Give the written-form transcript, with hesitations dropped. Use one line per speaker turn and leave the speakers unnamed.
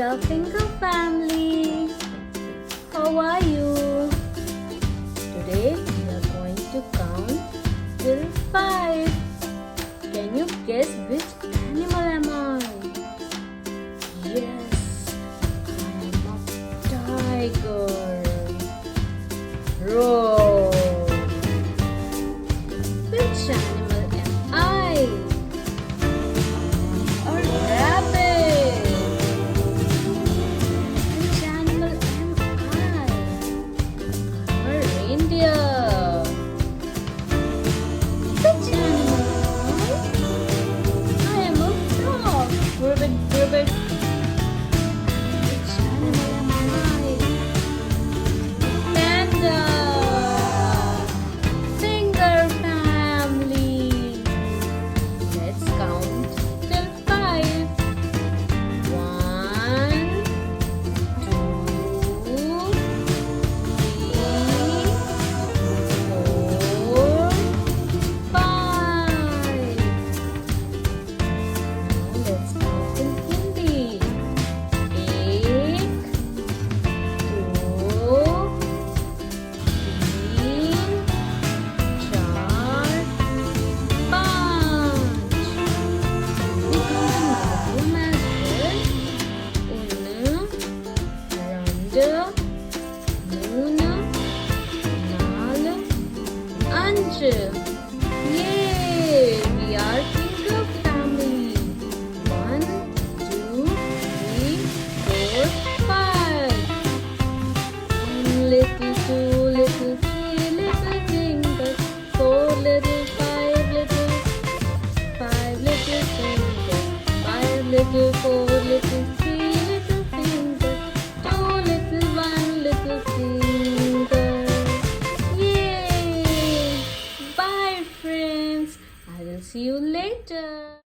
Dear Finger family, how are you? Today we are going to count till 5. Can you guess which animal am I? Yes, I am a tiger. Roar. Which animal am I? A rabbit. Which animal am I? I'm a reindeer. Which animal am I? I am a frog. Ribbit, ribbit. Which animal am I? Panda. Finger family. Let's count till 5. 1, 2, 3, 4, 5. Now let's count in Hindi. 1, 2, 3, 4, 5. We count in Malayalam as well. 1, 2, 3, 4, 5. Yay! We are finger family. 1, 2, 3, 4, 5. 1 little, 2 little, 3 little fingers. 4 little, 5 little, 5 little fingers. 5 little, 4 little, 3 little fingers. 2 little, 1 little finger. Yay! Bye friends. I will see you later.